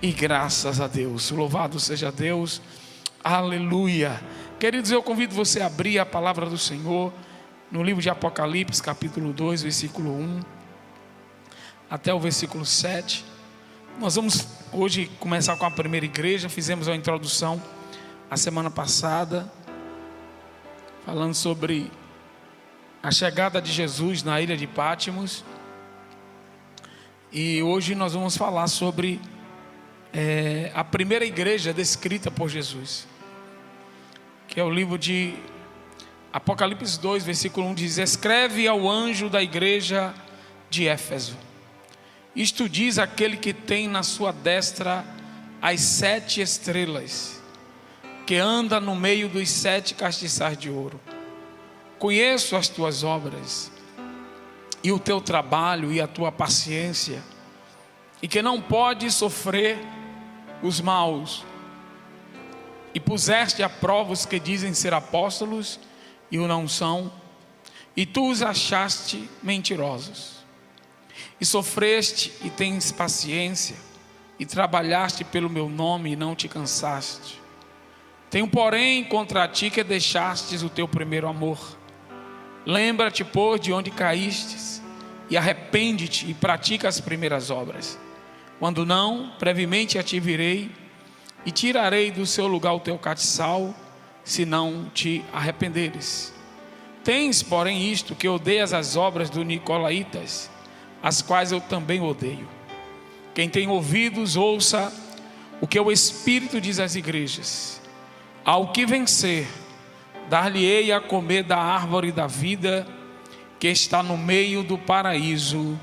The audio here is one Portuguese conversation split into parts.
e graças a Deus. Louvado seja Deus, aleluia. Queridos, eu convido você a abrir a palavra do Senhor no livro de Apocalipse, capítulo 2, versículo 1 até o versículo 7. Nós vamos hoje começar com a primeira igreja. Fizemos uma introdução a semana passada, falando sobre a chegada de Jesus na ilha de Pátimos. E hoje nós vamos falar sobre a primeira igreja descrita por Jesus, que é o livro de Apocalipse 2, versículo 1, diz: escreve ao anjo da igreja de Éfeso, isto diz aquele que tem na sua destra as 7 estrelas, que anda no meio dos 7 castiçais de ouro. Conheço as tuas obras, e o teu trabalho e a tua paciência, e que não podes sofrer os maus, e puseste à prova os que dizem ser apóstolos e o não são, e tu os achaste mentirosos, e sofreste e tens paciência, e trabalhaste pelo meu nome e não te cansaste. Tenho porém contra ti que deixastes o teu primeiro amor. Lembra-te, pois, de onde caístes, e arrepende-te e pratica as primeiras obras. Quando não, brevemente a ti virei e tirarei do seu lugar o teu castiçal, se não te arrependeres. Tens, porém, isto, que odeias as obras dos nicolaítas, as quais eu também odeio. Quem tem ouvidos, ouça o que o Espírito diz às igrejas. Ao que vencer, dar-lhe-ei a comer da árvore da vida, que está no meio do paraíso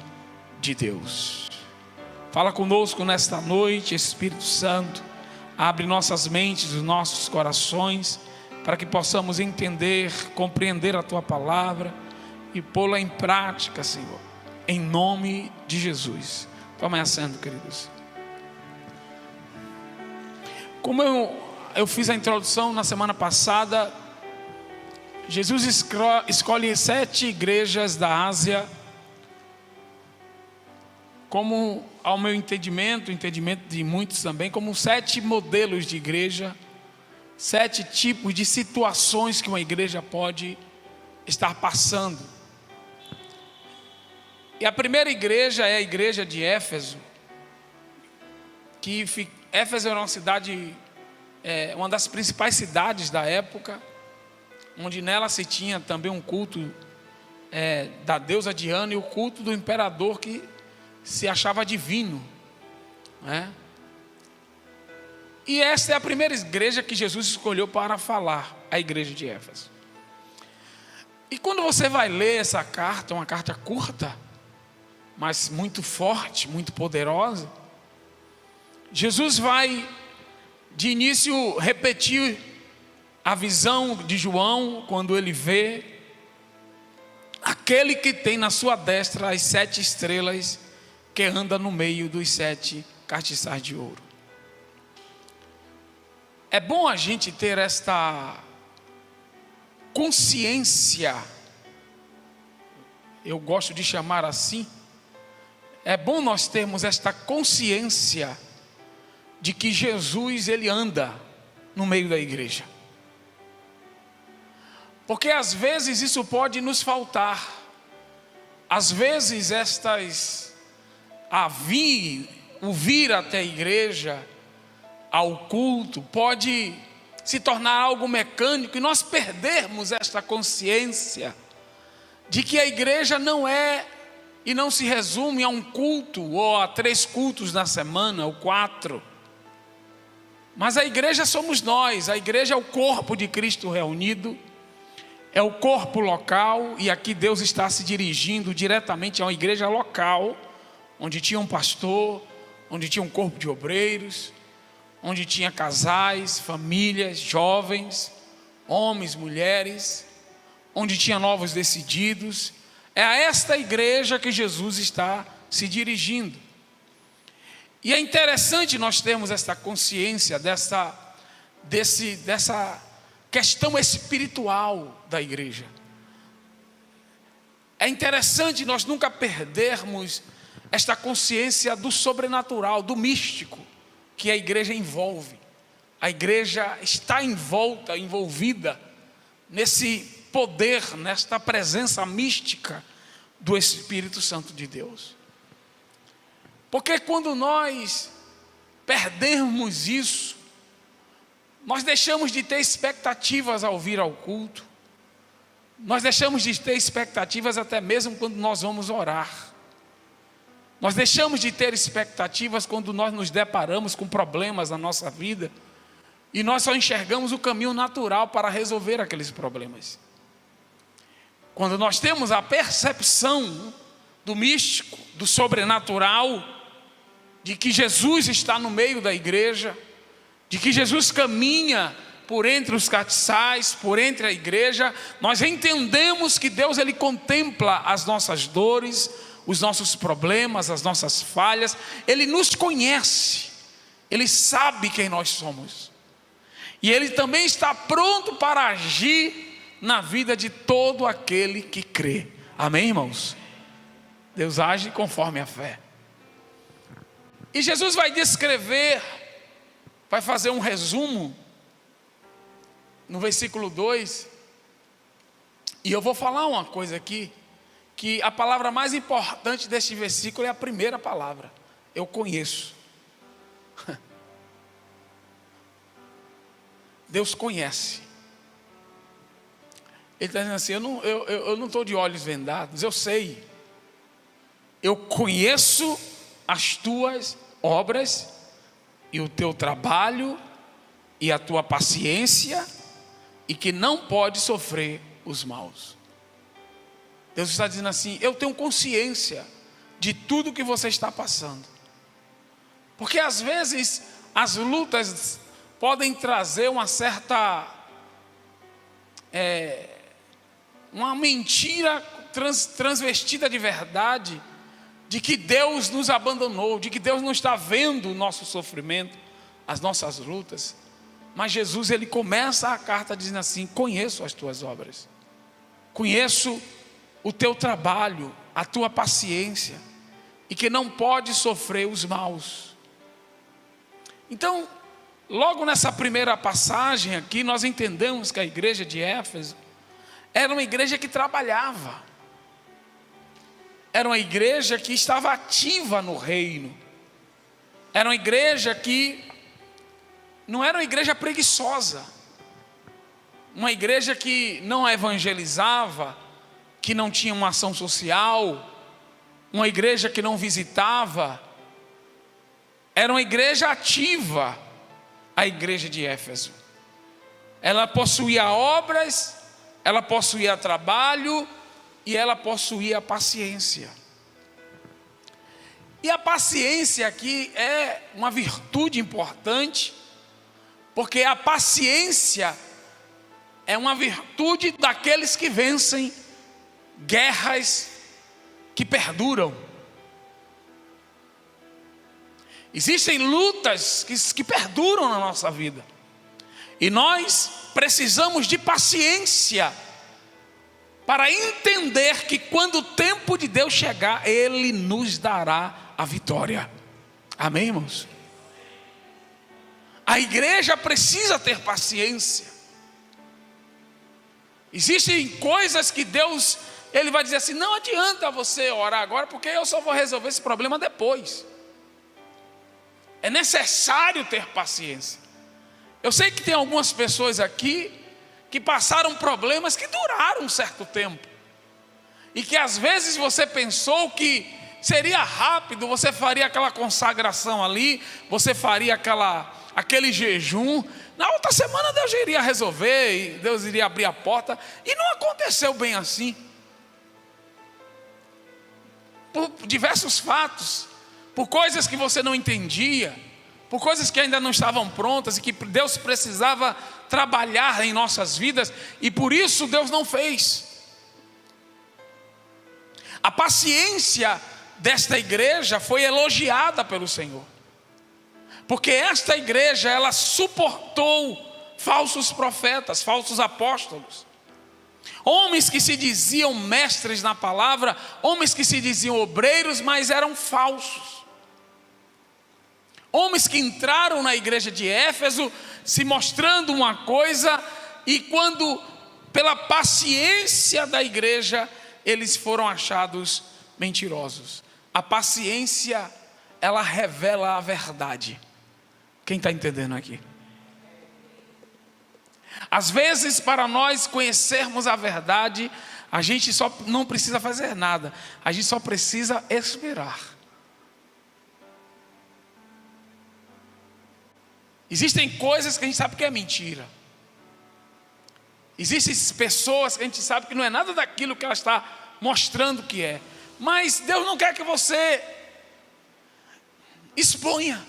de Deus. Fala conosco nesta noite, Espírito Santo. Abre nossas mentes, os nossos corações, para que possamos entender, compreender a tua palavra e pô-la em prática, Senhor, em nome de Jesus. Tome assento, queridos. Como eu fiz a introdução na semana passada, Jesus escolhe 7 igrejas da Ásia, como, ao meu entendimento, o entendimento de muitos também, como 7 modelos de igreja, 7 tipos de situações que uma igreja pode estar passando. E a primeira igreja é a igreja de Éfeso, que Éfeso era uma cidade, uma das principais cidades da época, onde nela se tinha também um culto da deusa Diana e o culto do imperador que se achava divino, né? E esta é a primeira igreja que Jesus escolheu para falar, a igreja de Éfeso. E quando você vai ler essa carta, uma carta curta, mas muito forte, muito poderosa, Jesus vai de início repetir a visão de João, quando ele vê aquele que tem na sua destra as 7 estrelas, que anda no meio dos 7 castiçais de ouro. É bom a gente ter esta consciência, eu gosto de chamar assim, é bom nós termos esta consciência de que Jesus, ele anda no meio da igreja. Porque às vezes isso pode nos faltar. Às vezes o vir até a igreja, ao culto, pode se tornar algo mecânico e nós perdermos esta consciência de que a igreja não é e não se resume a um culto ou a 3 cultos na semana ou 4. Mas a igreja somos nós. A igreja é o corpo de Cristo reunido, é o corpo local, e aqui Deus está se dirigindo diretamente a uma igreja local, onde tinha um pastor, onde tinha um corpo de obreiros, onde tinha casais, famílias, jovens, homens, mulheres, onde tinha novos decididos. É a esta igreja que Jesus está se dirigindo. E é interessante nós termos esta consciência dessa questão espiritual da igreja. É interessante nós nunca perdermos esta consciência do sobrenatural, do místico que a igreja envolve. A igreja está envolvida nesse poder, nesta presença mística do Espírito Santo de Deus. Porque quando nós perdemos isso, nós deixamos de ter expectativas ao vir ao culto, nós deixamos de ter expectativas até mesmo quando nós vamos orar, nós deixamos de ter expectativas quando nós nos deparamos com problemas na nossa vida, e nós só enxergamos o caminho natural para resolver aqueles problemas. Quando nós temos a percepção do místico, do sobrenatural, de que Jesus está no meio da igreja, de que Jesus caminha por entre os castiçais, por entre a igreja, nós entendemos que Deus, Ele contempla as nossas dores, os nossos problemas, as nossas falhas. Ele nos conhece, Ele sabe quem nós somos, e Ele também está pronto para agir na vida de todo aquele que crê. Amém, irmãos? Deus age conforme a fé. E Jesus vai descrever, vai fazer um resumo no versículo 2. E eu vou falar uma coisa aqui, que a palavra mais importante deste versículo é a primeira palavra: eu conheço. Deus conhece. Ele está dizendo assim: eu não estou de olhos vendados, eu sei. Eu conheço as tuas obras, e o teu trabalho, e a tua paciência, e que não pode sofrer os maus. Deus está dizendo assim: eu tenho consciência de tudo que você está passando. Porque às vezes as lutas podem trazer uma certa uma mentira transvestida de verdade, de que Deus nos abandonou, de que Deus não está vendo o nosso sofrimento, as nossas lutas. Mas Jesus, Ele começa a carta dizendo assim: conheço as tuas obras, conheço o teu trabalho, a tua paciência, e que não pode sofrer os maus. Então, logo nessa primeira passagem aqui, nós entendemos que a igreja de Éfeso era uma igreja que trabalhava, era uma igreja que estava ativa no reino, era uma igreja que não era uma igreja preguiçosa, uma igreja que não evangelizava, que não tinha uma ação social, uma igreja que não visitava. Era uma igreja ativa, a igreja de Éfeso. Ela possuía obras, ela possuía trabalho, e ela possuía paciência. E a paciência aqui é uma virtude importante, porque a paciência é uma virtude daqueles que vencem guerras que perduram. Existem lutas que perduram na nossa vida, e nós precisamos de paciência para entender que quando o tempo de Deus chegar, Ele nos dará a vitória. Amém, irmãos? A igreja precisa ter paciência. Existem coisas que Deus, Ele vai dizer assim: não adianta você orar agora, porque eu só vou resolver esse problema depois. É necessário ter paciência. Eu sei que tem algumas pessoas aqui que passaram problemas que duraram um certo tempo, e que às vezes você pensou que seria rápido, você faria aquela consagração ali, você faria aquele jejum, na outra semana Deus iria resolver, e Deus iria abrir a porta, e não aconteceu bem assim, por diversos fatos, por coisas que você não entendia, por coisas que ainda não estavam prontas, e que Deus precisava trabalhar em nossas vidas, e por isso Deus não fez. A paciência desta igreja foi elogiada pelo Senhor, porque esta igreja, ela suportou falsos profetas, falsos apóstolos, homens que se diziam mestres na palavra, homens que se diziam obreiros, mas eram falsos, Homens que entraram na igreja de Éfeso, se mostrando uma coisa, e quando, pela paciência da igreja, eles foram achados mentirosos. A paciência, ela revela a verdade. Quem está entendendo aqui? Às vezes, para nós conhecermos a verdade, a gente só não precisa fazer nada, a gente só precisa esperar. Existem coisas que a gente sabe que é mentira. Existem pessoas que a gente sabe que não é nada daquilo que ela está mostrando que é. Mas Deus não quer que você exponha.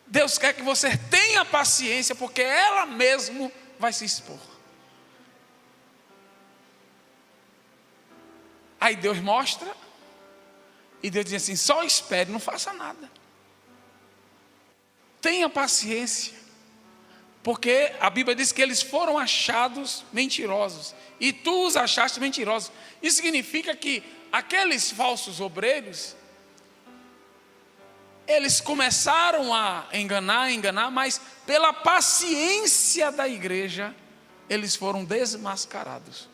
Deus quer que você tenha paciência, porque ela mesmo vai se expor. Aí Deus mostra, e Deus diz assim: só espere, não faça nada. Tenha paciência, porque a Bíblia diz que eles foram achados mentirosos, e tu os achaste mentirosos. Isso significa que aqueles falsos obreiros, eles começaram a enganar, mas pela paciência da igreja, eles foram desmascarados.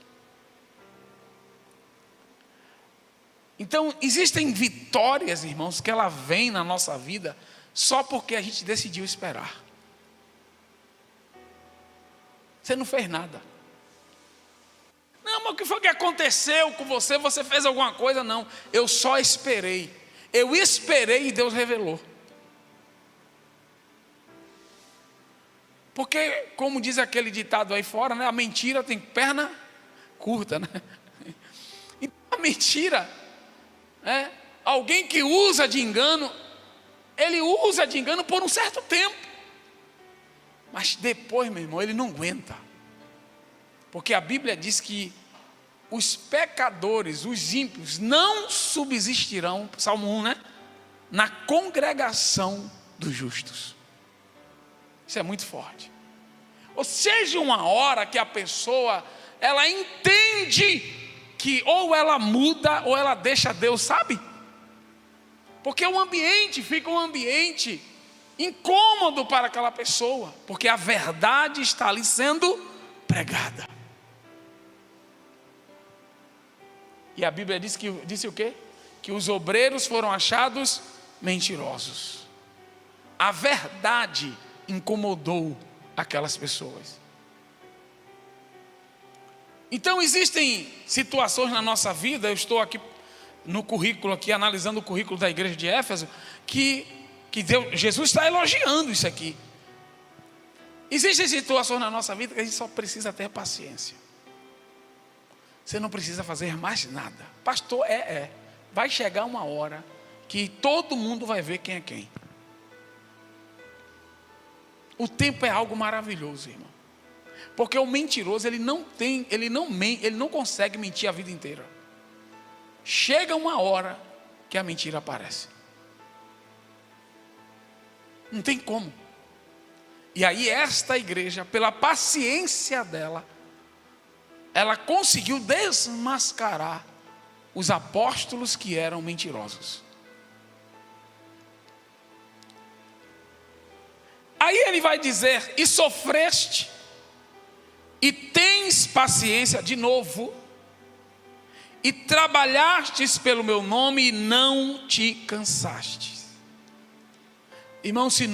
Então, existem vitórias, irmãos, que ela vem na nossa vida só porque a gente decidiu esperar. Você não fez nada. Não, mas o que foi que aconteceu com você? Você fez alguma coisa? Não, eu só esperei. Eu esperei e Deus revelou. Porque, como diz aquele ditado aí fora, né, a mentira tem perna curta, né? Então, a mentira, alguém que usa de engano, ele usa de engano por um certo tempo, mas depois, meu irmão, ele não aguenta. Porque a Bíblia diz que os pecadores, os ímpios, não subsistirão, Salmo 1, né? Na congregação dos justos. Isso é muito forte. Ou seja, uma hora que a pessoa, ela entende que ou ela muda ou ela deixa Deus, sabe? Porque o ambiente fica um ambiente incômodo para aquela pessoa, porque a verdade está ali sendo pregada. E a Bíblia disse o quê? Que os obreiros foram achados mentirosos. A verdade incomodou aquelas pessoas. Então existem situações na nossa vida, eu estou aqui no currículo, aqui analisando o currículo da igreja de Éfeso, que Jesus está elogiando isso aqui. Existem situações na nossa vida que a gente só precisa ter paciência. Você não precisa fazer mais nada. Pastor, vai chegar uma hora que todo mundo vai ver quem é quem. O tempo é algo maravilhoso, irmão. Porque o mentiroso, ele não consegue mentir a vida inteira. Chega uma hora que a mentira aparece. Não tem como. E aí esta igreja, pela paciência dela, ela conseguiu desmascarar os apóstolos que eram mentirosos. Aí ele vai dizer: e sofreste, e tens paciência, de novo, e trabalhastes pelo meu nome e não te cansastes. Irmão, se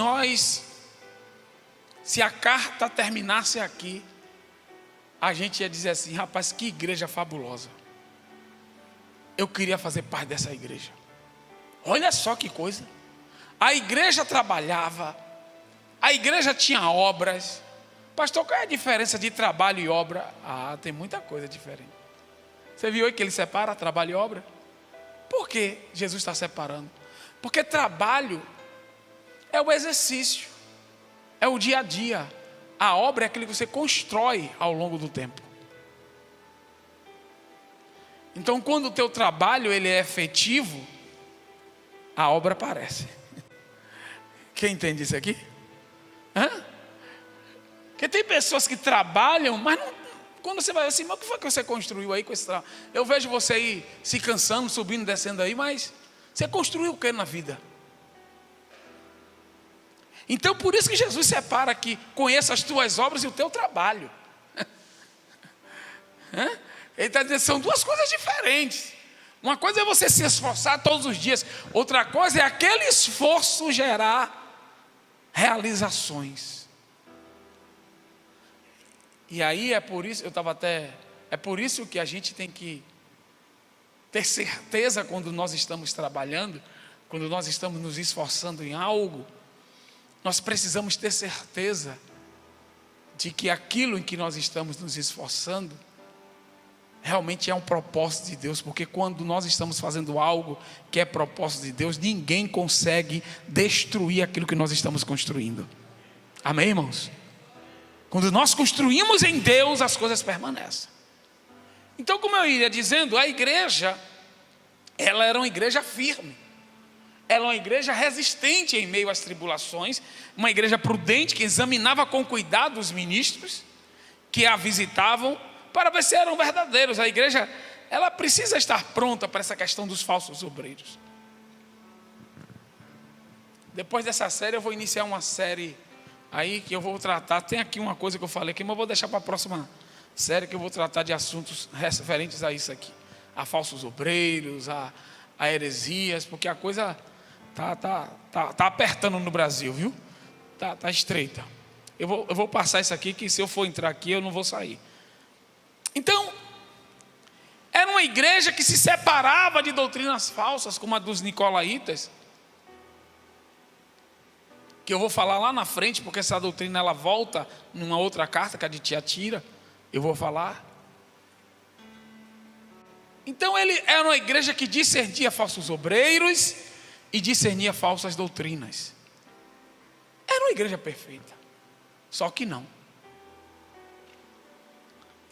a carta terminasse aqui, a gente ia dizer assim: rapaz, que igreja fabulosa. Eu queria fazer parte dessa igreja. Olha só que coisa. A igreja trabalhava, a igreja tinha obras. Pastor, qual é a diferença de trabalho e obra? Tem muita coisa diferente. Você viu aí que ele separa trabalho e obra? Por que Jesus está separando? Porque trabalho é o exercício, é o dia a dia. A obra é aquilo que você constrói ao longo do tempo. Então, quando o teu trabalho ele é efetivo, a obra aparece. Quem entende isso aqui? Porque tem pessoas que trabalham, mas não, quando você vai assim: mas o que foi que você construiu aí com esse trabalho? Eu vejo você aí se cansando, subindo, descendo aí, mas você construiu o que na vida? Então por isso que Jesus separa aqui: conheça as tuas obras e o teu trabalho. Ele está dizendo, são duas coisas diferentes. Uma coisa é você se esforçar todos os dias, outra coisa é aquele esforço gerar realizações. E aí é por isso, é por isso que a gente tem que ter certeza quando nós estamos trabalhando, quando nós estamos nos esforçando em algo, nós precisamos ter certeza de que aquilo em que nós estamos nos esforçando realmente é um propósito de Deus, porque quando nós estamos fazendo algo que é propósito de Deus, ninguém consegue destruir aquilo que nós estamos construindo. Amém, irmãos? Quando nós construímos em Deus, as coisas permanecem. Então, como eu ia dizendo, a igreja, ela era uma igreja firme, ela é uma igreja resistente em meio às tribulações, uma igreja prudente que examinava com cuidado os ministros que a visitavam, para ver se eram verdadeiros. A igreja, ela precisa estar pronta para essa questão dos falsos obreiros. Depois dessa série eu vou iniciar uma série aí que eu vou tratar. Tem aqui uma coisa que eu falei aqui, mas eu vou deixar para a próxima série, que eu vou tratar de assuntos referentes a isso aqui, a falsos obreiros, a heresias, porque a coisa tá apertando no Brasil, viu? Tá estreita. Eu vou passar isso aqui, que se eu for entrar aqui eu não vou sair. Então, era uma igreja que se separava de doutrinas falsas, como a dos nicolaítas, que eu vou falar lá na frente, porque essa doutrina ela volta numa outra carta, que é a de Tiatira, eu vou falar. Então ele era uma igreja que discernia falsos obreiros e discernia falsas doutrinas. Era uma igreja perfeita, só que não.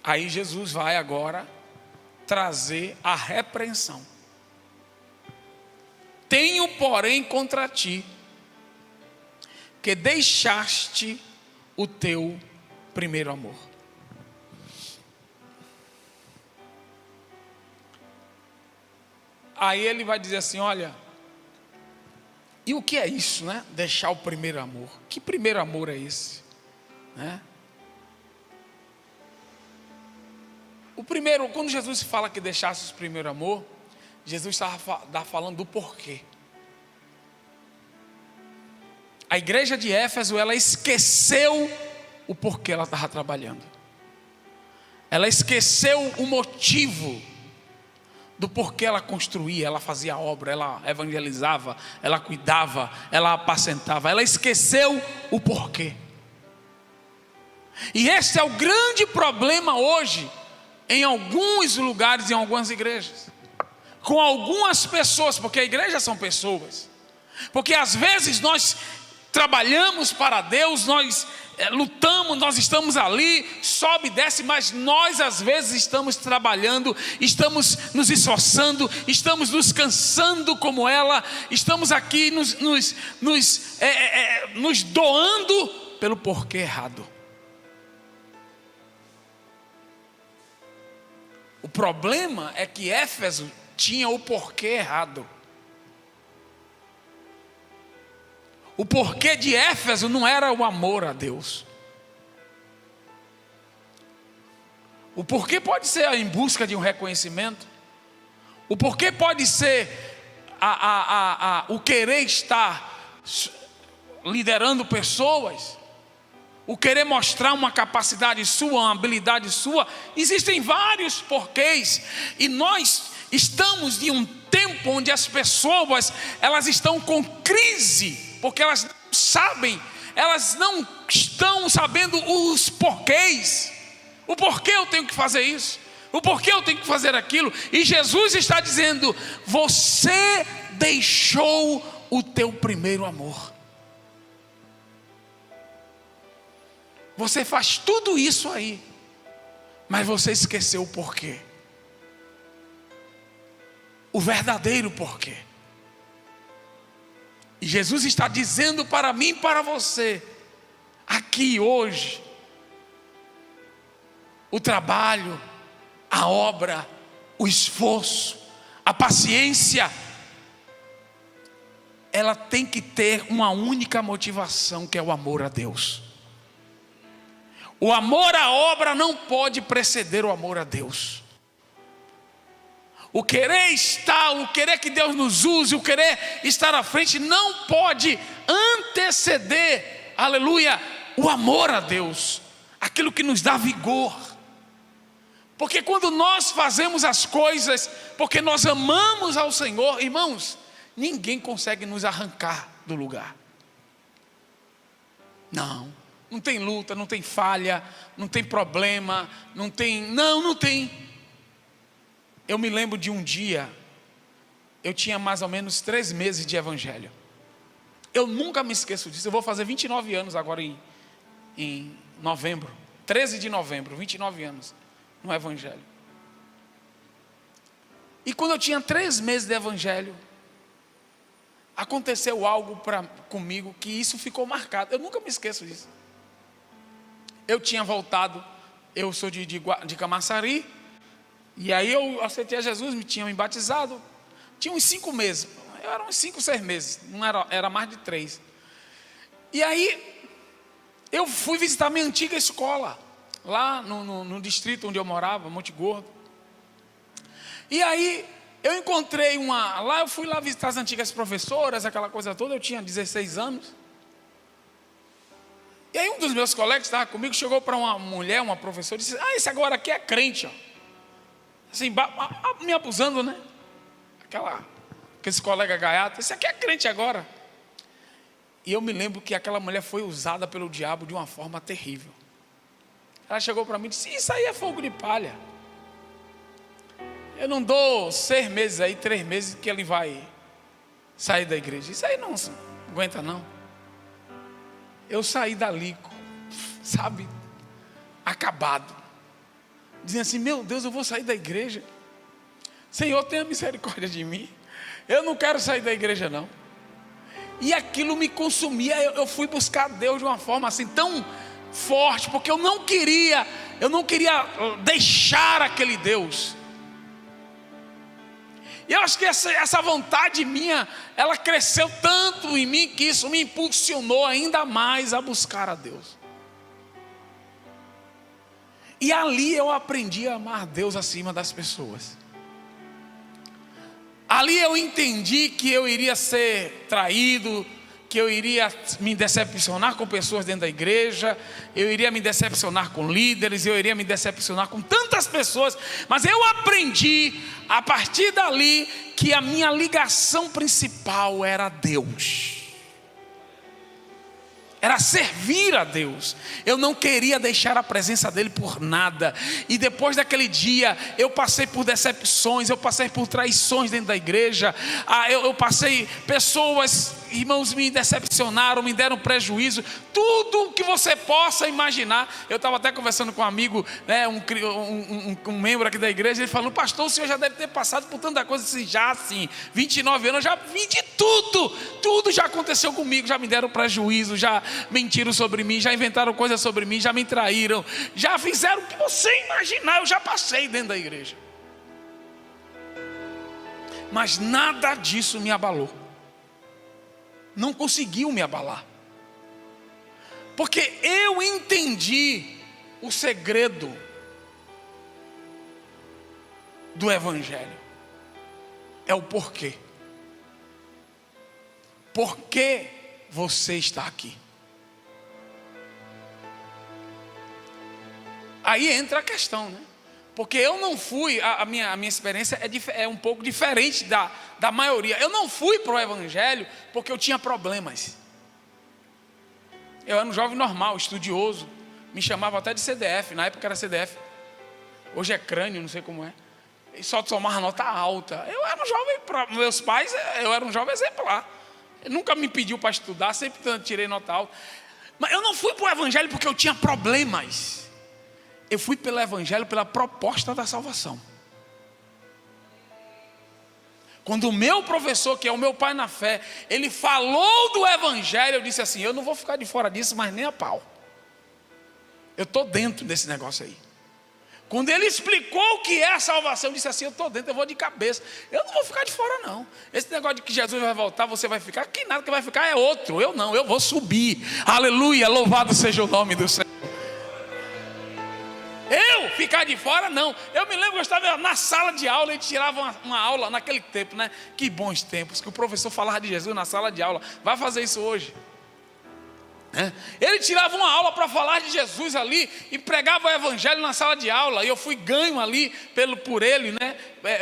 Aí Jesus vai agora trazer a repreensão. Tenho, porém, contra ti, que deixaste o teu primeiro amor. Aí ele vai dizer assim, olha, e o que é isso, né? Deixar o primeiro amor. Que primeiro amor é esse? Né? O primeiro, quando Jesus fala que deixasse o primeiro amor, Jesus estava falando do porquê. A igreja de Éfeso, ela esqueceu o porquê ela estava trabalhando. Ela esqueceu o motivo do porquê ela construía, ela fazia obra, ela evangelizava, ela cuidava, ela apacentava. Ela esqueceu o porquê. E esse é o grande problema hoje, em alguns lugares, em algumas igrejas, com algumas pessoas, porque a igreja são pessoas, porque às vezes nós trabalhamos para Deus, nós lutamos, nós estamos ali, sobe e desce, mas nós às vezes estamos trabalhando, estamos nos esforçando, estamos nos cansando como ela, estamos aqui nos doando pelo porquê errado. O problema é que Éfeso tinha o porquê errado. O porquê de Éfeso não era o amor a Deus. O porquê pode ser em busca de um reconhecimento. O porquê pode ser o querer estar liderando pessoas. O querer mostrar uma capacidade sua, uma habilidade sua. Existem vários porquês. E nós estamos em um tempo onde as pessoas, elas estão com crise, porque elas não sabem, elas não estão sabendo os porquês. O porquê eu tenho que fazer isso, o porquê eu tenho que fazer aquilo. E Jesus está dizendo: você deixou o teu primeiro amor. Você faz tudo isso aí, mas você esqueceu o porquê. O verdadeiro porquê. E Jesus está dizendo para mim e para você, aqui hoje, o trabalho, a obra, o esforço, a paciência, ela tem que ter uma única motivação, que é o amor a Deus. O amor à obra não pode preceder o amor a Deus. O querer estar, o querer que Deus nos use, o querer estar à frente não pode anteceder, aleluia, o amor a Deus, aquilo que nos dá vigor. Porque quando nós fazemos as coisas porque nós amamos ao Senhor, irmãos, ninguém consegue nos arrancar do lugar. Não tem luta, não tem falha, não tem problema, não tem. Eu me lembro de um dia, eu tinha mais ou menos 3 meses de evangelho. Eu nunca me esqueço disso. Eu vou fazer 29 anos agora em novembro, 13 de novembro, 29 anos no evangelho. E quando eu tinha 3 meses de evangelho, aconteceu algo comigo que isso ficou marcado. Eu nunca me esqueço disso. Eu tinha voltado, eu sou de Camaçari, e aí eu aceitei a Jesus, me tinham me batizado. Tinha uns 5 meses, eram uns 5, 6 meses, não era mais de 3. E aí eu fui visitar minha antiga escola, lá no distrito onde eu morava, Monte Gordo. E aí eu encontrei lá eu fui lá visitar as antigas professoras, aquela coisa toda. Eu tinha 16 anos. E aí um dos meus colegas que estava comigo chegou para uma mulher, uma professora, e disse: esse agora aqui é crente, ó. Assim, me abusando, né? Aquele colega gaiato, esse aqui é crente agora. E eu me lembro que aquela mulher foi usada pelo diabo de uma forma terrível. Ela chegou para mim e disse: isso aí é fogo de palha. Eu não dou 6 meses aí, 3 meses que ele vai sair da igreja. Isso aí não aguenta não. Eu saí dali, sabe, acabado, dizendo assim: meu Deus, eu vou sair da igreja. Senhor, tenha misericórdia de mim. Eu não quero sair da igreja não. E aquilo me consumia. Eu fui buscar Deus de uma forma assim tão forte, porque eu não queria deixar aquele Deus. E eu acho que essa vontade minha, ela cresceu tanto em mim, que isso me impulsionou ainda mais a buscar a Deus. E ali eu aprendi a amar Deus acima das pessoas. Ali eu entendi que eu iria ser traído, que eu iria me decepcionar com pessoas dentro da igreja, eu iria me decepcionar com líderes, eu iria me decepcionar com tantas pessoas. Mas eu aprendi a partir dali que a minha ligação principal era Deus. Era servir a Deus. Eu não queria deixar a presença dele por nada. E depois daquele dia eu passei por decepções, eu passei por traições dentro da igreja. Eu passei, pessoas, irmãos, me decepcionaram, me deram prejuízo. Tudo que você possa imaginar. Eu estava até conversando com um amigo, né, um membro aqui da igreja. Ele falou: pastor, o senhor já deve ter passado por tanta coisa assim. Já assim, 29 anos, eu já vi de tudo. Tudo já aconteceu comigo. Já me deram prejuízo, já mentiram sobre mim, já inventaram coisas sobre mim, já me traíram, já fizeram o que você imaginar. Eu já passei dentro da igreja, mas nada disso me abalou. Não conseguiu me abalar, porque eu entendi o segredo do evangelho. É o porquê. Por que você está aqui? Aí entra a questão, né? Porque eu não fui, a minha experiência é um pouco diferente da maioria. Eu não fui para o evangelho porque eu tinha problemas. Eu era um jovem normal, estudioso. Me chamava até de CDF, na época era CDF. Hoje é crânio, não sei como é. E só tomava nota alta. Eu era um jovem, para meus pais, eu era um jovem exemplar. Ele nunca me pediu para estudar, sempre tirei nota alta. Mas eu não fui para o evangelho porque eu tinha problemas. Eu fui pelo evangelho, pela proposta da salvação. Quando o meu professor, que é o meu pai na fé, ele falou do evangelho, eu disse assim: eu não vou ficar de fora disso, mas nem a pau. Eu estou dentro desse negócio aí. Quando ele explicou o que é a salvação, eu disse assim: eu estou dentro, eu vou de cabeça. Eu não vou ficar de fora, não. Esse negócio de que Jesus vai voltar, você vai ficar. Que nada que vai ficar é outro. Eu não, eu vou subir. Aleluia, louvado seja o nome do Senhor. Eu ficar de fora, não. Eu me lembro que eu estava na sala de aula, e tirava uma aula naquele tempo, né? Que bons tempos, que o professor falava de Jesus na sala de aula. Vai fazer isso hoje. Ele tirava uma aula para falar de Jesus ali e pregava o evangelho na sala de aula. E eu fui ganho ali por ele, né?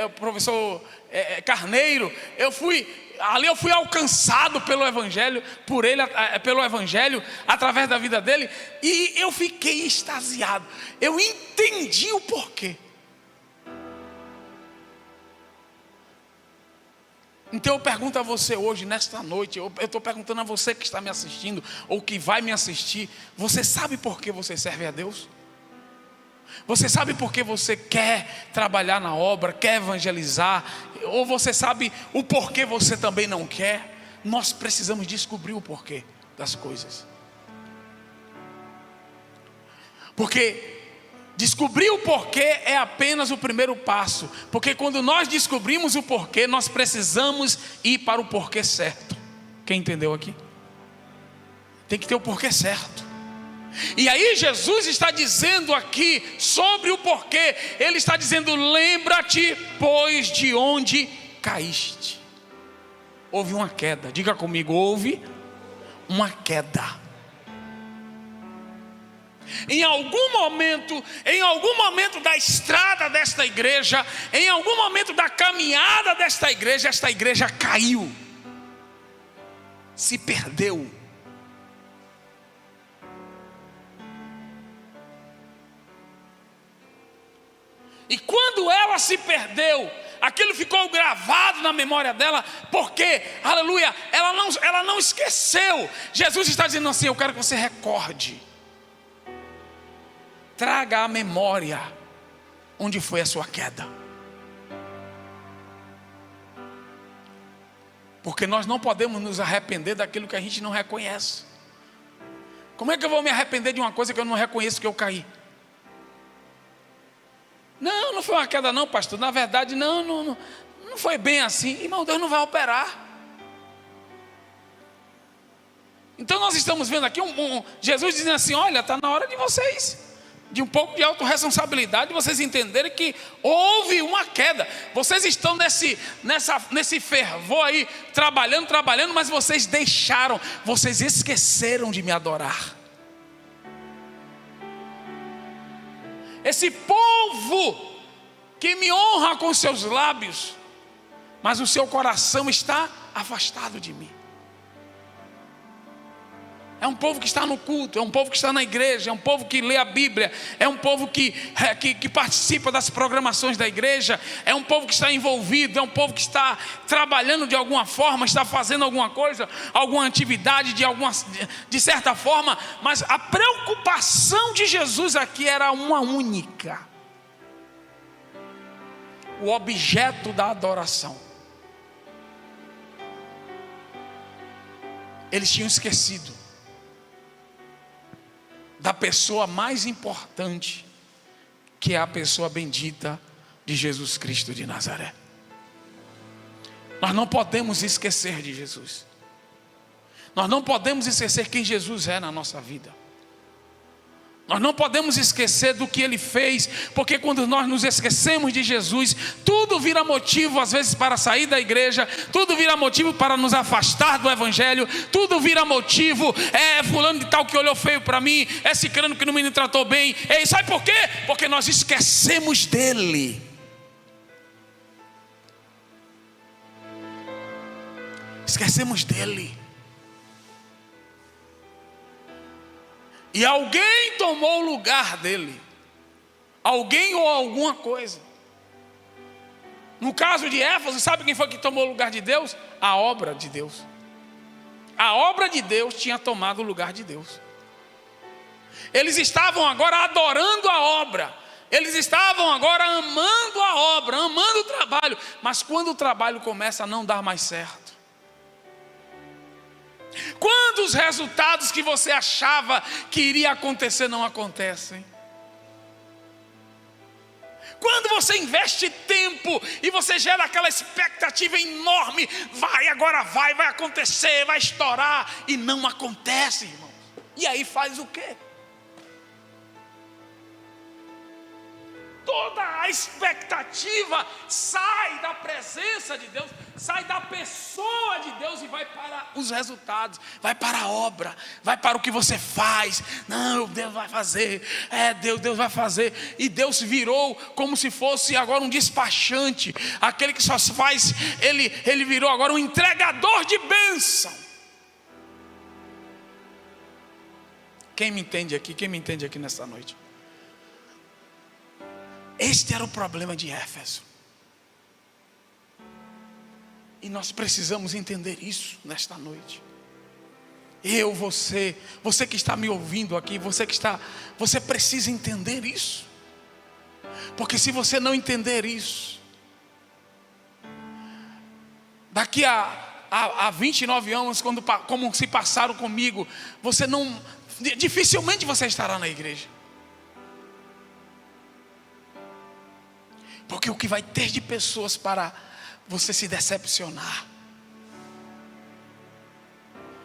O professor Carneiro. Eu fui alcançado pelo evangelho, por ele, pelo evangelho, através da vida dele. E eu fiquei extasiado. Eu entendi o porquê. Então eu pergunto a você hoje, nesta noite, eu estou perguntando a você que está me assistindo, ou que vai me assistir: você sabe por que você serve a Deus? Você sabe por que você quer trabalhar na obra, quer evangelizar? Ou você sabe o porquê você também não quer? Nós precisamos descobrir o porquê das coisas. Porque descobrir o porquê é apenas o primeiro passo. Porque quando nós descobrimos o porquê, nós precisamos ir para o porquê certo. Quem entendeu aqui? Tem que ter o porquê certo. E aí Jesus está dizendo aqui sobre o porquê. Ele está dizendo: lembra-te, pois, de onde caíste. Houve uma queda. Diga comigo: houve uma queda. Em algum momento da estrada desta igreja, em algum momento da caminhada desta igreja, esta igreja caiu, se perdeu. E quando ela se perdeu, aquilo ficou gravado na memória dela, porque, aleluia, ela não esqueceu. Jesus está dizendo assim: eu quero que você recorde. Traga à memória onde foi a sua queda. Porque nós não podemos nos arrepender daquilo que a gente não reconhece. Como é que eu vou me arrepender de uma coisa que eu não reconheço que eu caí? Não foi uma queda não, pastor. Na verdade não foi bem assim. Irmão, Deus não vai operar. Então nós estamos vendo aqui Jesus dizendo assim: olha, está na hora de vocês, de um pouco de autorresponsabilidade, vocês entenderem que houve uma queda. Vocês estão nesse fervor aí, trabalhando, mas vocês esqueceram de me adorar. Esse povo que me honra com seus lábios, mas o seu coração está afastado de mim. É um povo que está no culto, é um povo que está na igreja, é um povo que lê a Bíblia, é um povo que participa das programações da igreja, é um povo que está envolvido, é um povo que está trabalhando de alguma forma, está fazendo alguma coisa, alguma atividade de certa forma, mas a preocupação de Jesus aqui era uma única: o objeto da adoração. Eles tinham esquecido da pessoa mais importante, que é a pessoa bendita de Jesus Cristo de Nazaré. Nós não podemos esquecer de Jesus. Nós não podemos esquecer quem Jesus é na nossa vida. Nós não podemos esquecer do que Ele fez, porque quando nós nos esquecemos de Jesus, tudo vira motivo às vezes para sair da igreja, tudo vira motivo para nos afastar do evangelho, tudo vira motivo: fulano de tal que olhou feio para mim, ciclano que não me tratou bem. Sabe por quê? Porque nós esquecemos dele. Esquecemos dele. E alguém tomou o lugar dele. Alguém ou alguma coisa. No caso de Éfeso, sabe quem foi que tomou o lugar de Deus? A obra de Deus. A obra de Deus tinha tomado o lugar de Deus. Eles estavam agora adorando a obra. Eles estavam agora amando a obra, amando o trabalho. Mas quando o trabalho começa a não dar mais certo, quando os resultados que você achava que iria acontecer não acontecem, Quando você investe tempo e você gera aquela expectativa enorme, agora vai acontecer, vai estourar, e não acontece, irmão. E aí faz o quê? Toda a expectativa sai da presença de Deus, sai da pessoa de Deus e vai para os resultados, vai para a obra, vai para o que você faz. Não, Deus vai fazer, Deus vai fazer. E Deus virou como se fosse agora um despachante, aquele que só faz, ele virou agora um entregador de bênção. Quem me entende aqui nessa noite? Este era o problema de Éfeso. E nós precisamos entender isso nesta noite. Você que está me ouvindo aqui, você precisa entender isso. Porque se você não entender isso, daqui a 29 anos, como se passaram comigo, dificilmente você estará na igreja. Porque o que vai ter de pessoas para você se decepcionar?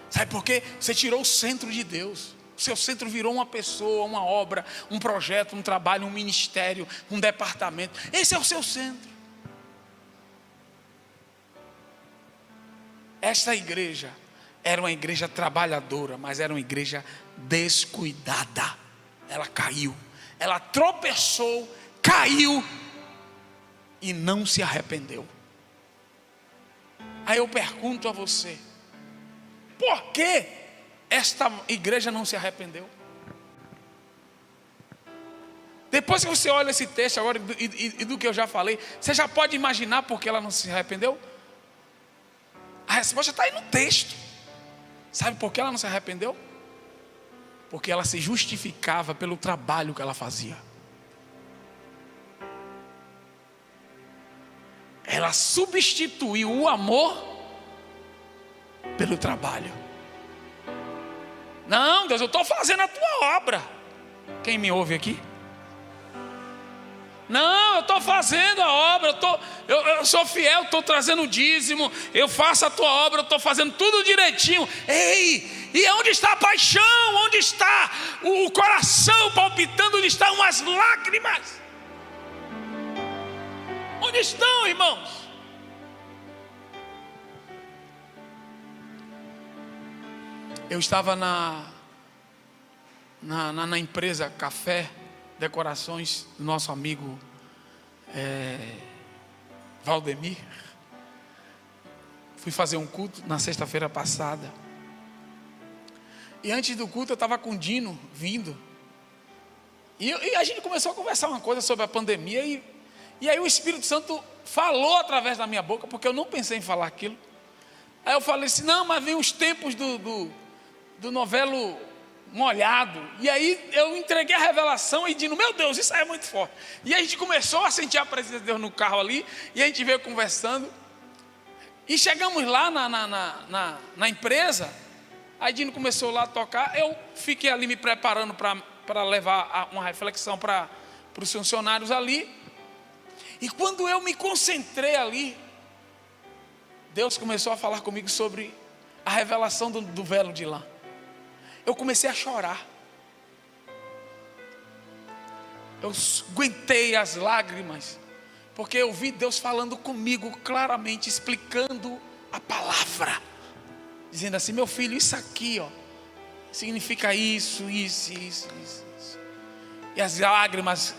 Sabe por quê? Você tirou o centro de Deus. O seu centro virou uma pessoa, uma obra, um projeto, um trabalho, um ministério, um departamento. Esse é o seu centro. Esta igreja era uma igreja trabalhadora, mas era uma igreja descuidada. Ela caiu, ela tropeçou, caiu e não se arrependeu. Aí eu pergunto a você: por que esta igreja não se arrependeu? Depois que você olha esse texto agora e do que eu já falei, você já pode imaginar por que ela não se arrependeu? A resposta está aí no texto. Sabe por que ela não se arrependeu? Porque ela se justificava pelo trabalho que ela fazia. Ela substituiu o amor pelo trabalho. Não, Deus, eu estou fazendo a tua obra. Quem me ouve aqui? Não, eu estou fazendo a obra, eu sou fiel, estou trazendo o dízimo, eu faço a tua obra, eu estou fazendo tudo direitinho. Ei, e onde está a paixão? Onde está o coração palpitando? Onde estão as lágrimas? Onde estão, irmãos? Eu estava na empresa Café Decorações do nosso amigo Valdemir. Fui fazer um culto na sexta-feira passada. E antes do culto eu estava com o Dino vindo. E a gente começou a conversar uma coisa sobre a pandemia. E aí o Espírito Santo falou através da minha boca, porque eu não pensei em falar aquilo. Aí eu falei assim: não, mas vem os tempos do novelo molhado. E aí eu entreguei a revelação e disse: meu Deus, isso aí é muito forte. E a gente começou a sentir a presença de Deus no carro ali. E a gente veio conversando. E chegamos lá na empresa. Aí Dino começou lá a tocar. Eu fiquei ali me preparando para levar uma reflexão para os funcionários ali. E quando eu me concentrei ali, Deus começou a falar comigo sobre a revelação do véu de lã. Eu comecei a chorar. Eu aguentei as lágrimas, porque eu vi Deus falando comigo claramente, explicando a palavra, dizendo assim: meu filho, isso aqui, significa isso. E as lágrimas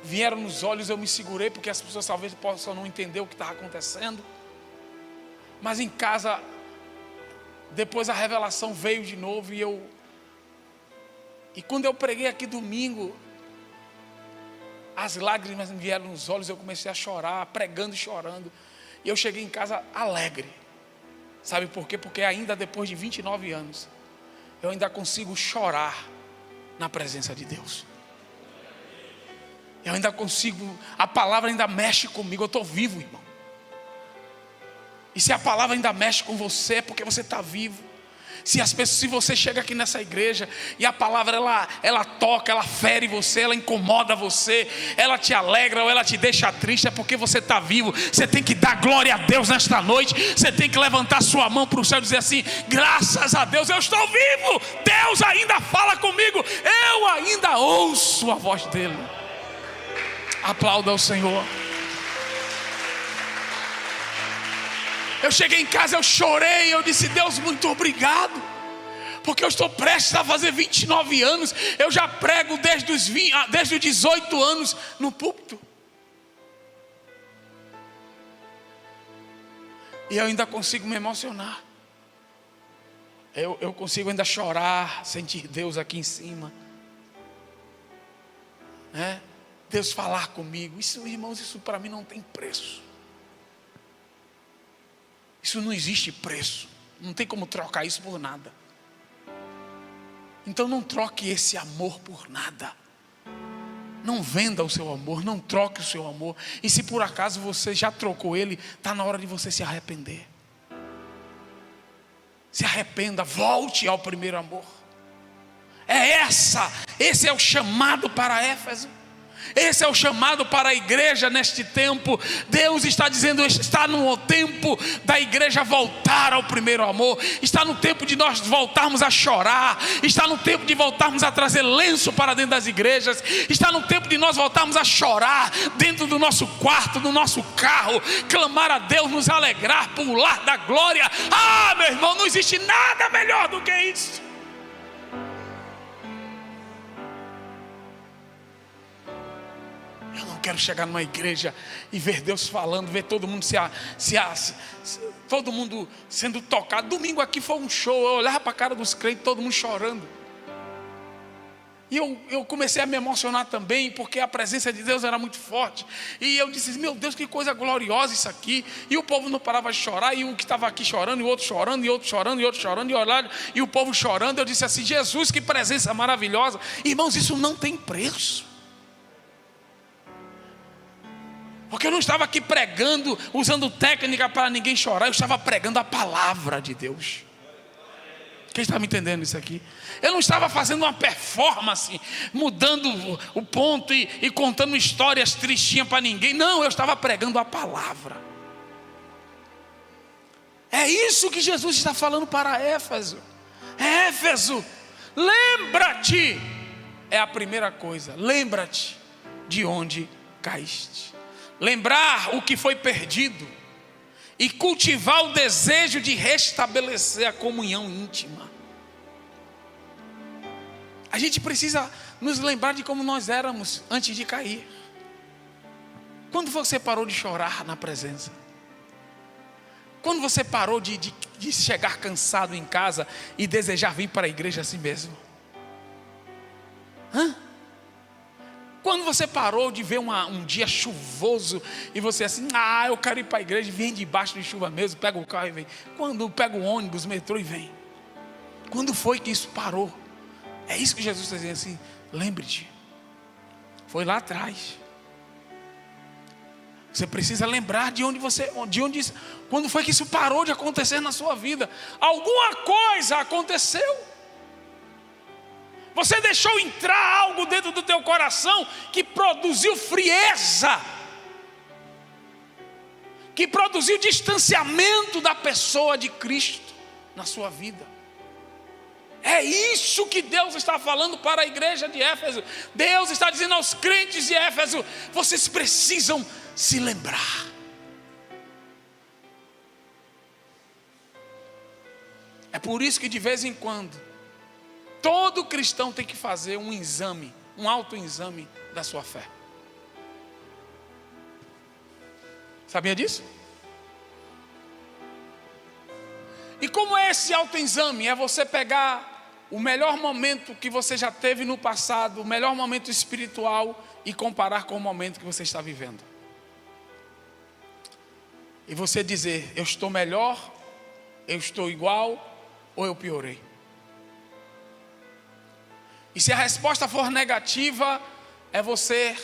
vieram nos olhos, eu me segurei, porque as pessoas talvez possam não entender o que estava acontecendo. Mas em casa, depois a revelação veio de novo. E quando eu preguei aqui domingo, as lágrimas me vieram nos olhos. Eu comecei a chorar, pregando e chorando. E eu cheguei em casa alegre. Sabe por quê? Porque ainda depois de 29 anos, eu ainda consigo chorar na presença de Deus. Eu ainda consigo, a palavra ainda mexe comigo. Eu estou vivo, irmão. E se a palavra ainda mexe com você, é porque você está vivo. Se você chega aqui nessa igreja e a palavra ela toca, ela fere você, ela incomoda você, ela te alegra ou ela te deixa triste, é porque você está vivo. Você tem que dar glória a Deus nesta noite. Você tem que levantar sua mão para o céu e dizer assim: graças a Deus eu estou vivo. Deus ainda fala comigo, eu ainda ouço a voz dele. Aplauda ao Senhor. Eu cheguei em casa, eu chorei, eu disse: Deus, muito obrigado, porque eu estou prestes a fazer 29 anos. Eu já prego desde os 18 anos no púlpito. E eu ainda consigo me emocionar. Eu consigo ainda chorar, sentir Deus aqui em cima, né? Deus falar comigo. Isso, irmãos, isso para mim não tem preço. Isso não existe preço. Não tem como trocar isso por nada. Então não troque esse amor por nada. Não venda o seu amor, não troque o seu amor. E se por acaso você já trocou ele, está na hora de você se arrepender. Se arrependa, volte ao primeiro amor. Esse é o chamado para Éfeso. Esse é o chamado para a igreja neste tempo. Deus está dizendo: está no tempo da igreja voltar ao primeiro amor. Está no tempo de nós voltarmos a chorar. Está no tempo de voltarmos a trazer lenço para dentro das igrejas. Está no tempo de nós voltarmos a chorar dentro do nosso quarto, do nosso carro, clamar a Deus, nos alegrar, pular da glória. Ah, meu irmão, não existe nada melhor do que isso. Eu não quero chegar numa igreja e ver Deus falando, ver todo mundo todo mundo sendo tocado. Domingo aqui foi um show, eu olhava para a cara dos crentes, todo mundo chorando. E eu comecei a me emocionar também, porque a presença de Deus era muito forte. E eu disse: meu Deus, que coisa gloriosa isso aqui. E o povo não parava de chorar, e um que estava aqui chorando, e o outro chorando, e outro chorando, e outro chorando, e o povo chorando. Eu disse assim: Jesus, que presença maravilhosa. Irmãos, isso não tem preço. Porque eu não estava aqui pregando, usando técnica para ninguém chorar. Eu estava pregando a palavra de Deus. Quem está me entendendo isso aqui? Eu não estava fazendo uma performance, mudando o ponto e contando histórias tristinhas para ninguém. Não, eu estava pregando a palavra. É isso que Jesus está falando para Éfeso. Éfeso, lembra-te. É a primeira coisa. Lembra-te de onde caíste. Lembrar o que foi perdido e cultivar o desejo de restabelecer a comunhão íntima. A gente precisa nos lembrar de como nós éramos antes de cair. Quando você parou de chorar na presença? Quando você parou de chegar cansado em casa e desejar vir para a igreja assim mesmo? Quando você parou de ver um dia chuvoso e você assim: eu quero ir para a igreja, e vem debaixo de chuva mesmo, pega o carro e vem. Quando pega o ônibus, o metrô e vem. Quando foi que isso parou? É isso que Jesus está dizendo assim: lembre-te. Foi lá atrás. Você precisa lembrar quando foi que isso parou de acontecer na sua vida. Alguma coisa aconteceu. Você deixou entrar algo dentro do teu coração que produziu frieza, que produziu distanciamento da pessoa de Cristo na sua vida. É isso que Deus está falando para a igreja de Éfeso. Deus está dizendo aos crentes de Éfeso: vocês precisam se lembrar. É por isso que de vez em quando todo cristão tem que fazer um exame, um autoexame da sua fé. Sabia disso? E como é esse autoexame? É você pegar o melhor momento que você já teve no passado, o melhor momento espiritual, e comparar com o momento que você está vivendo. E você dizer: eu estou melhor, eu estou igual, ou eu piorei. E se a resposta for negativa, é você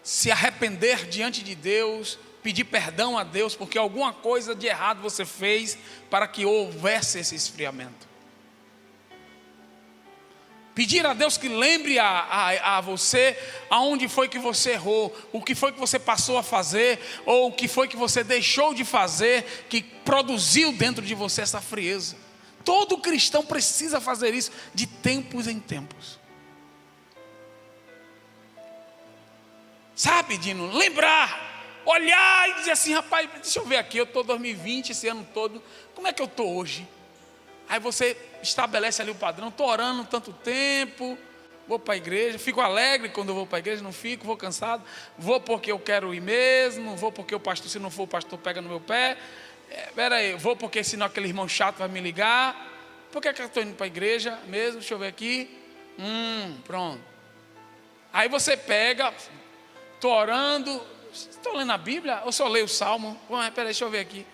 se arrepender diante de Deus, pedir perdão a Deus, porque alguma coisa de errado você fez para que houvesse esse esfriamento. Pedir a Deus que lembre a você aonde foi que você errou, o que foi que você passou a fazer, ou o que foi que você deixou de fazer, que produziu dentro de você essa frieza. Todo cristão precisa fazer isso de tempos em tempos. Sabe, Dino? Lembrar, olhar e dizer assim: rapaz, deixa eu ver aqui, eu estou 2020, esse ano todo, como é que eu estou hoje? Aí você estabelece ali o padrão: estou orando tanto tempo, vou para a igreja, fico alegre quando eu vou para a igreja, não fico, vou cansado, vou porque eu quero ir mesmo, vou porque o pastor, se não for o pastor, pega no meu pé, peraí, vou porque senão aquele irmão chato vai me ligar, por que eu estou indo para a igreja mesmo? Deixa eu ver aqui, pronto. Aí você pega, estou orando, estou lendo a Bíblia ou só leio o Salmo? Peraí, deixa eu ver aqui.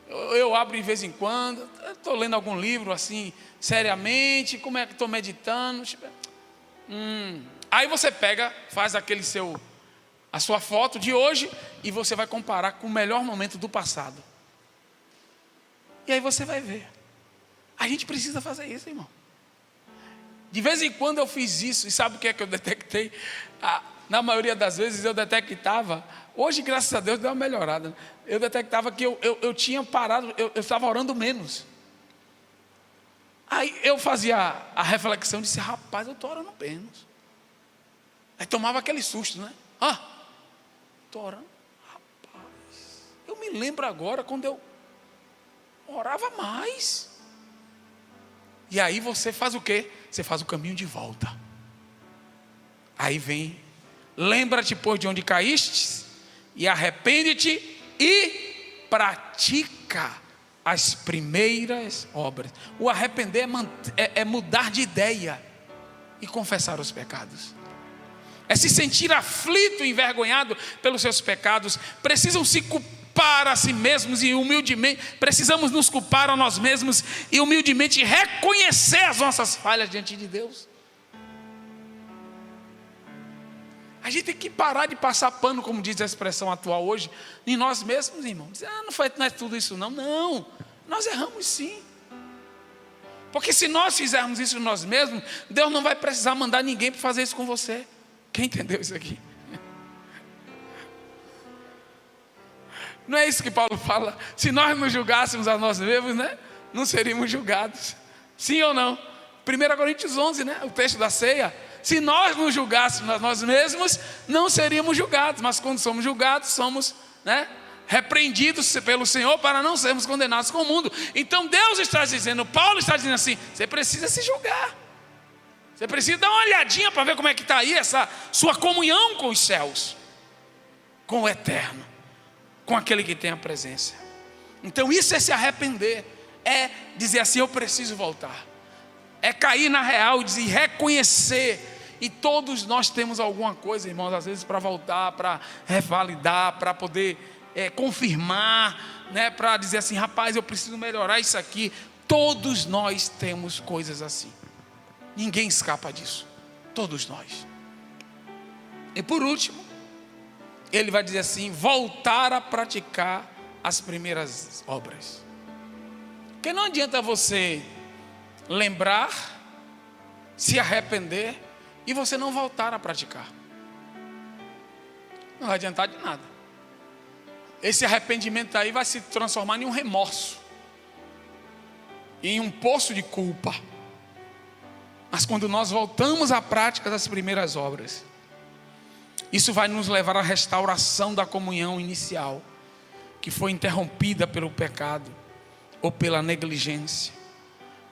Eu abro de vez em quando, estou lendo algum livro assim, seriamente, como é que estou meditando? Aí você pega, faz a sua foto de hoje e você vai comparar com o melhor momento do passado. E aí você vai ver. A gente precisa fazer isso, irmão. De vez em quando eu fiz isso, e sabe o que é que eu detectei? Na maioria das vezes eu detectava. Hoje, graças a Deus, deu uma melhorada. Eu detectava que eu tinha parado, eu estava orando menos. Aí eu fazia a reflexão, disse: rapaz, eu estou orando menos. Aí tomava aquele susto, né? Estou orando. Rapaz, eu me lembro agora quando eu orava mais. E aí você faz o quê? Você faz o caminho de volta. Aí vem: lembra-te, pois, de onde caíste, e arrepende-te e pratica as primeiras obras. O arrepender é mudar de ideia e confessar os pecados. É se sentir aflito e envergonhado pelos seus pecados. Precisam se culpar a si mesmos e humildemente, precisamos nos culpar a nós mesmos e humildemente reconhecer as nossas falhas diante de Deus. A gente tem que parar de passar pano, como diz a expressão atual hoje, em nós mesmos, irmão. Dizer: não é tudo isso não. Não, nós erramos sim. Porque se nós fizermos isso nós mesmos, Deus não vai precisar mandar ninguém para fazer isso com você. Quem entendeu isso aqui? Não é isso que Paulo fala? Se nós nos julgássemos a nós mesmos, né, não seríamos julgados. Sim ou não? 1 Coríntios 11, né, o texto da ceia. Se nós nos julgássemos a nós mesmos, não seríamos julgados. Mas quando somos julgados, somos, repreendidos pelo Senhor para não sermos condenados com o mundo. Então Deus está dizendo, Paulo está dizendo assim: você precisa se julgar. Você precisa dar uma olhadinha para ver como é que está aí essa sua comunhão com os céus, com o eterno, com aquele que tem a presença. Então isso é se arrepender, é dizer assim: eu preciso voltar. É cair na real e dizer, reconhecer. E todos nós temos alguma coisa, irmãos, às vezes para voltar, para revalidar, para poder confirmar, para dizer assim: rapaz, eu preciso melhorar isso aqui. Todos nós temos coisas assim. Ninguém escapa disso. Todos nós. E por último, ele vai dizer assim: voltar a praticar as primeiras obras. Porque não adianta você lembrar, se arrepender e você não voltar a praticar. Não vai adiantar de nada. Esse arrependimento aí vai se transformar em um remorso, em um poço de culpa. Mas quando nós voltamos à prática das primeiras obras, isso vai nos levar à restauração da comunhão inicial, que foi interrompida pelo pecado ou pela negligência.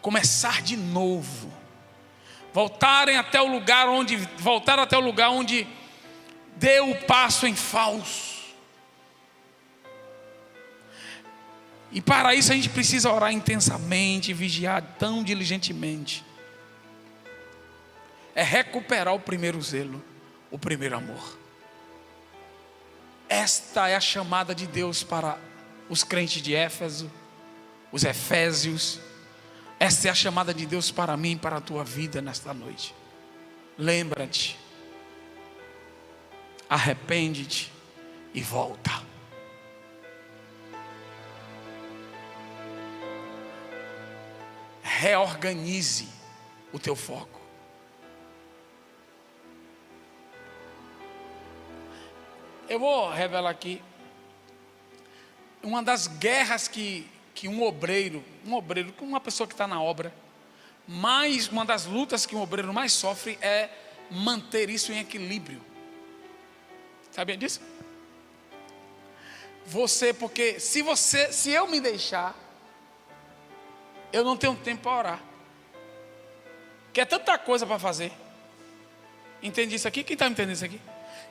Começar de novo, voltar até o lugar onde deu o passo em falso. E para isso a gente precisa orar intensamente, vigiar tão diligentemente. É recuperar o primeiro zelo, o primeiro amor. Esta é a chamada de Deus para os crentes de Éfeso, os efésios. Esta é a chamada de Deus para mim, para a tua vida nesta noite. Lembra-te, arrepende-te e volta. Reorganize o teu foco. eu vou revelar aqui. Uma das guerras que um obreiro, uma pessoa que está na obra, uma das lutas que um obreiro mais sofre é manter isso em equilíbrio. Sabia disso? Porque se eu me deixar, eu não tenho tempo para orar. Que é tanta coisa para fazer. Entende isso aqui? Quem está entendendo isso aqui?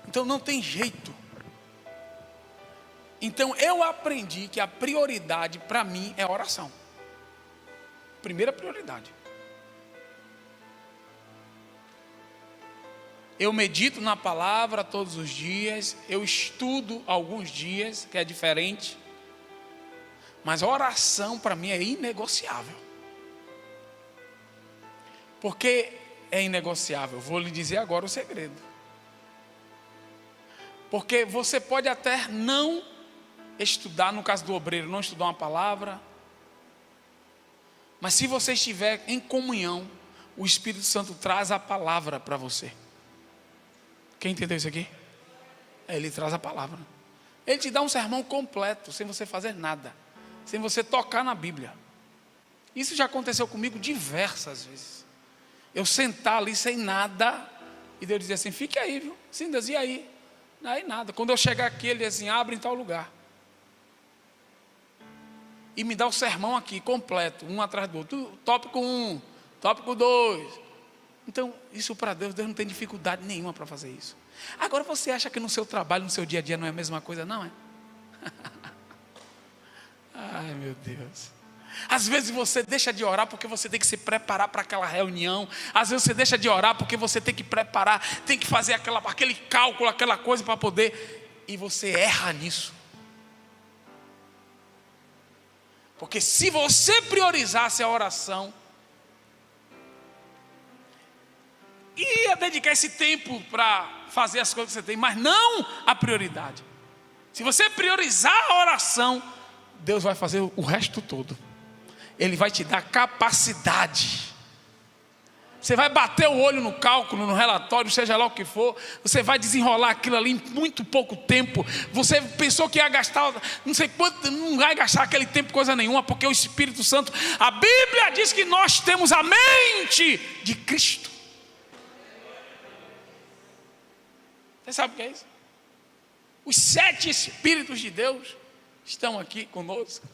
Então não tem jeito. Então eu aprendi que a prioridade para mim é a oração. Primeira prioridade. Eu medito na palavra todos os dias. Eu estudo alguns dias, que é diferente. Mas a oração para mim é inegociável. Por que é inegociável? Vou lhe dizer agora o segredo. Porque você pode até não estudar, no caso do obreiro, não estudar uma palavra. Mas se você estiver em comunhão, o Espírito Santo traz a palavra para você. Quem entendeu isso aqui? Ele traz a palavra. Ele te dá um sermão completo, sem você fazer nada. Sem você tocar na Bíblia. Isso já aconteceu comigo diversas vezes. Eu sentar ali sem nada, e Deus dizia assim, fique aí, viu? Sim, Deus, e aí? Aí nada. Quando eu chegar aqui, ele diz assim, abre em tal lugar. E me dá o sermão aqui, completo, um atrás do outro. Tópico 1, tópico 2. Então, isso para Deus não tem dificuldade nenhuma para fazer isso. Agora você acha que no seu trabalho, no seu dia a dia não é a mesma coisa? Não é? Ai, meu Deus. Às vezes você deixa de orar porque você tem que se preparar para aquela reunião. Às vezes você deixa de orar porque você tem que preparar, tem que fazer aquele cálculo, aquela coisa para poder. E você erra nisso. Porque se você priorizasse a oração, ia dedicar esse tempo para fazer as coisas que você tem, mas não a prioridade. Se você priorizar a oração, Deus vai fazer o resto todo. Ele vai te dar capacidade. Você vai bater o olho no cálculo, no relatório, seja lá o que for. Você vai desenrolar aquilo ali em muito pouco tempo. Você pensou que ia gastar, não sei quanto, não vai gastar aquele tempo coisa nenhuma, porque o Espírito Santo, a Bíblia diz que nós temos a mente de Cristo. Você sabe o que é isso? Os 7 Espíritos de Deus estão aqui conosco.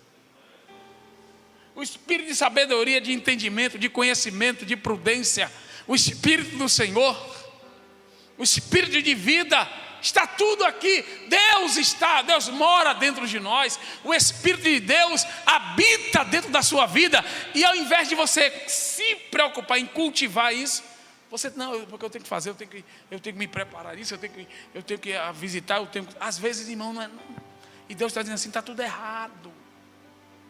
O Espírito de sabedoria, de entendimento, de conhecimento, de prudência. O Espírito do Senhor. O Espírito de vida. Está tudo aqui. Deus mora dentro de nós. O Espírito de Deus habita dentro da sua vida. E ao invés de você se preocupar em cultivar isso, você, não, porque eu tenho que fazer, eu tenho que me preparar isso, eu tenho que visitar, às vezes, irmão, não. E Deus está dizendo assim, está tudo errado.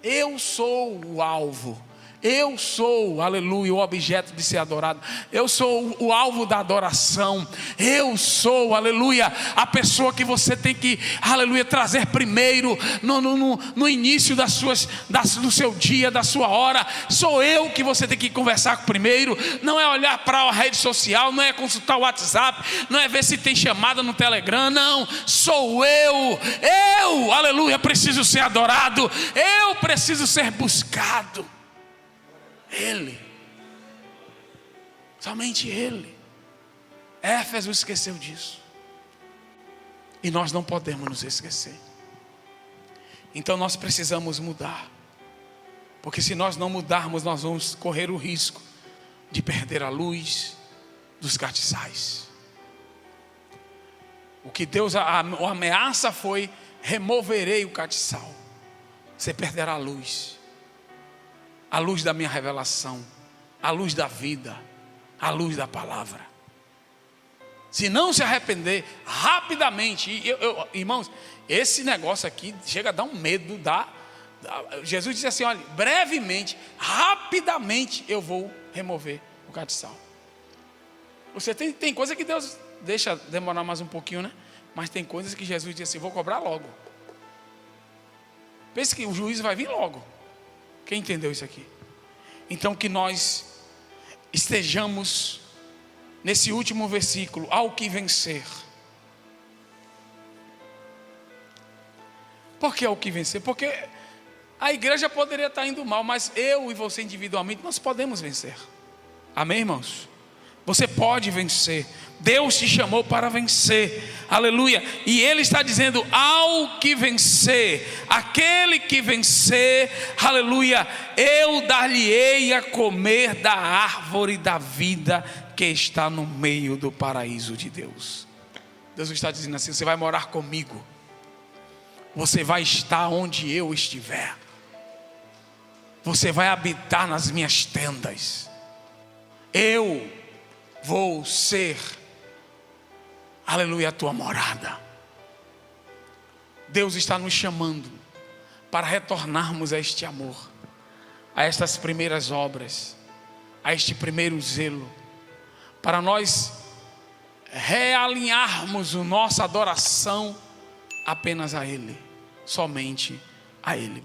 Eu sou o alvo. Eu sou, aleluia, o objeto de ser adorado. Eu sou o alvo da adoração. Eu sou, aleluia, a pessoa que você tem que, aleluia, trazer primeiro no início do seu dia, da sua hora. Sou eu que você tem que conversar primeiro. Não é olhar para a rede social, não é consultar o WhatsApp, não é ver se tem chamada no Telegram. Não, sou eu, aleluia, preciso ser adorado. Eu preciso ser buscado. Ele, somente Ele. Éfeso esqueceu disso, e nós não podemos nos esquecer. Então nós precisamos mudar, porque se nós não mudarmos, nós vamos correr o risco de perder a luz dos castiçais. O que Deus, a ameaça foi: removerei o castiçal. Você perderá a luz da minha revelação, a luz da vida, a luz da palavra. Se não se arrepender rapidamente, irmãos, esse negócio aqui chega a dar um medo. Jesus disse assim: olha, brevemente, rapidamente eu vou remover o castiçal. Você tem coisa que Deus deixa demorar mais um pouquinho, né? Mas tem coisas que Jesus disse assim: vou cobrar logo. Pense que o juízo vai vir logo. Quem entendeu isso aqui? Então que nós estejamos nesse último versículo, ao que vencer. Por que o que vencer? Porque a igreja poderia estar indo mal, mas eu e você individualmente, nós podemos vencer. Amém, irmãos? Você pode vencer. Deus te chamou para vencer. Aleluia. E Ele está dizendo: ao que vencer, aquele que vencer, aleluia, eu dar-lhe-ei a comer da árvore da vida que está no meio do paraíso de Deus. Deus está dizendo assim: você vai morar comigo. Você vai estar onde eu estiver. Você vai habitar nas minhas tendas. Eu vou ser, aleluia, a tua morada. Deus está nos chamando para retornarmos a este amor, a estas primeiras obras, a este primeiro zelo, para nós realinharmos a nossa adoração apenas a Ele, somente a Ele.